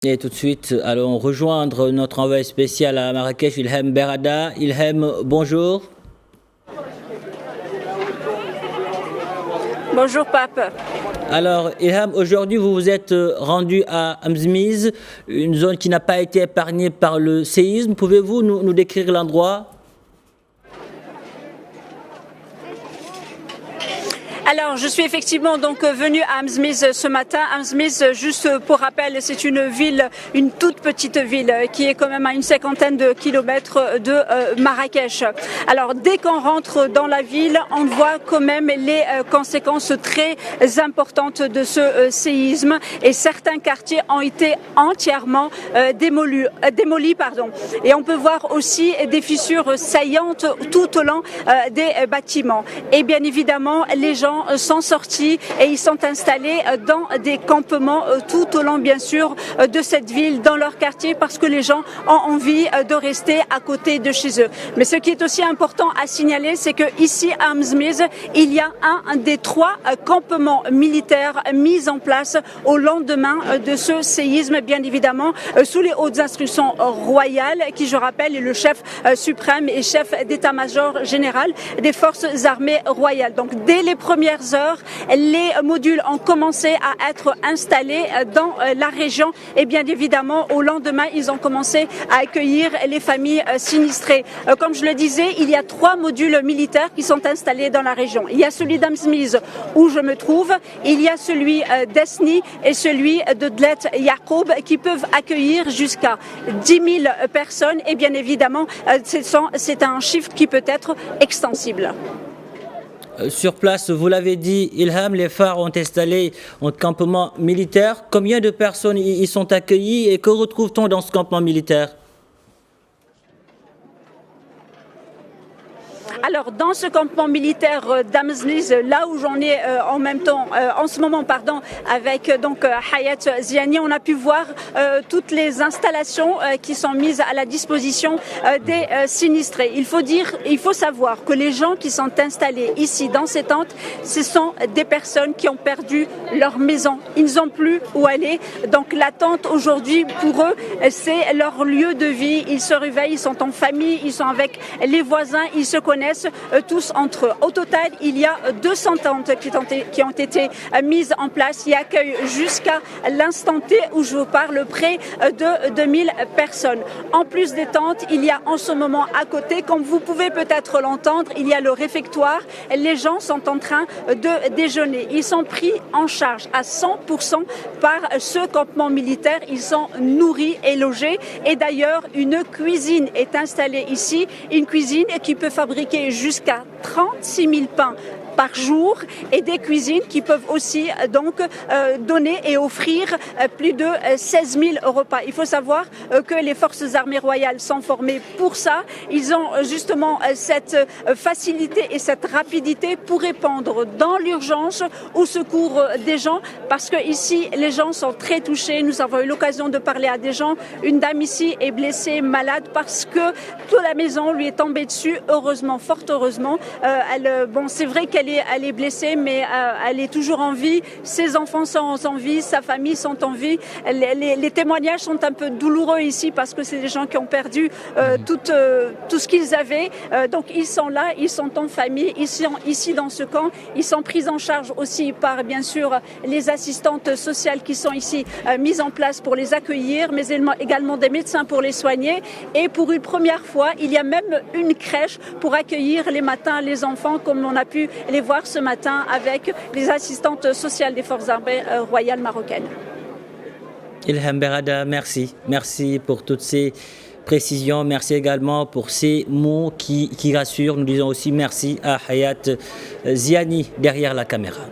Et tout de suite, allons rejoindre notre envoyé spécial à Marrakech, Ilham Berada. Ilham, bonjour. Bonjour Pape. Alors Ilham, aujourd'hui vous vous êtes rendu à Amzmiz, une zone qui n'a pas été épargnée par le séisme. Pouvez-vous nous décrire l'endroit ? Alors, je suis effectivement donc venue à Amzmiz ce matin. Amzmiz, juste pour rappel, c'est une ville, une toute petite ville qui est quand même à une 50aine de kilomètres de Marrakech. Alors, dès qu'on rentre dans la ville, on voit quand même les conséquences très importantes de ce séisme et certains quartiers ont été entièrement démolis. Et on peut voir aussi des fissures saillantes tout au long des bâtiments. Et bien évidemment, les gens sont sortis et ils sont installés dans des campements tout au long bien sûr de cette ville, dans leur quartier, parce que les gens ont envie de rester à côté de chez eux. Mais ce qui est aussi important à signaler, c'est que ici à Amzmiz, il y a un des 3 campements militaires mis en place au lendemain de ce séisme, bien évidemment sous les hautes instructions royales, qui je rappelle est le chef suprême et chef d'état-major général des forces armées royales. Donc dès les premières heures, les modules ont commencé à être installés dans la région et bien évidemment au lendemain ils ont commencé à accueillir les familles sinistrées. Comme je le disais, il y a 3 modules militaires qui sont installés dans la région. Il y a celui d'Amzmiz où je me trouve, il y a celui d'Esni et celui de Dlet Yacoub qui peuvent accueillir jusqu'à 10 000 personnes et bien évidemment c'est un chiffre qui peut être extensible. Sur place, vous l'avez dit, Ilham, les phares ont installé un campement militaire. Combien de personnes y sont accueillies et que retrouve-t-on dans ce campement militaire ? Alors, dans ce campement militaire d'Amzmiz, là où j'en ai en ce moment, avec donc Hayat Ziani, on a pu voir toutes les installations qui sont mises à la disposition des sinistrés. Il faut savoir que les gens qui sont installés ici dans ces tentes, ce sont des personnes qui ont perdu leur maison. Ils n'ont plus où aller. Donc la tente aujourd'hui, pour eux, c'est leur lieu de vie. Ils se réveillent, ils sont en famille, ils sont avec les voisins, ils se connaissent tous entre eux. Au total, il y a 200 tentes qui ont été mises en place, qui accueillent jusqu'à l'instant T où je vous parle près de 2000 personnes. En plus des tentes, il y a en ce moment à côté, comme vous pouvez peut-être l'entendre, il y a le réfectoire. Les gens sont en train de déjeuner. Ils sont pris en charge à 100% par ce campement militaire. Ils sont nourris et logés. Et d'ailleurs, une cuisine est installée ici, une cuisine qui peut fabriquer jusqu'à 36 000 pains par jour et des cuisines qui peuvent aussi donc donner et offrir plus de 16 000 repas. Il faut savoir que les forces armées royales sont formées pour ça. Ils ont justement cette facilité et cette rapidité pour répondre dans l'urgence au secours des gens, parce que ici les gens sont très touchés. Nous avons eu l'occasion de parler à des gens. Une dame ici est blessée, malade, parce que toute la maison lui est tombée dessus. Heureusement, fort heureusement, c'est vrai qu'elle est blessée, mais elle est toujours en vie. Ses enfants sont en vie, sa famille sont en vie. Les témoignages sont un peu douloureux ici parce que c'est des gens qui ont perdu tout ce qu'ils avaient. Donc ils sont là, ils sont en famille, ils sont ici dans ce camp. Ils sont pris en charge aussi par, bien sûr, les assistantes sociales qui sont ici mises en place pour les accueillir, mais également des médecins pour les soigner. Et pour une première fois, il y a même une crèche pour accueillir les matins les enfants, comme on a pu les voir ce matin avec les assistantes sociales des forces armées royales marocaines. Ilham Berada, merci. Merci pour toutes ces précisions. Merci également pour ces mots qui rassurent. Nous disons aussi merci à Hayat Ziani derrière la caméra.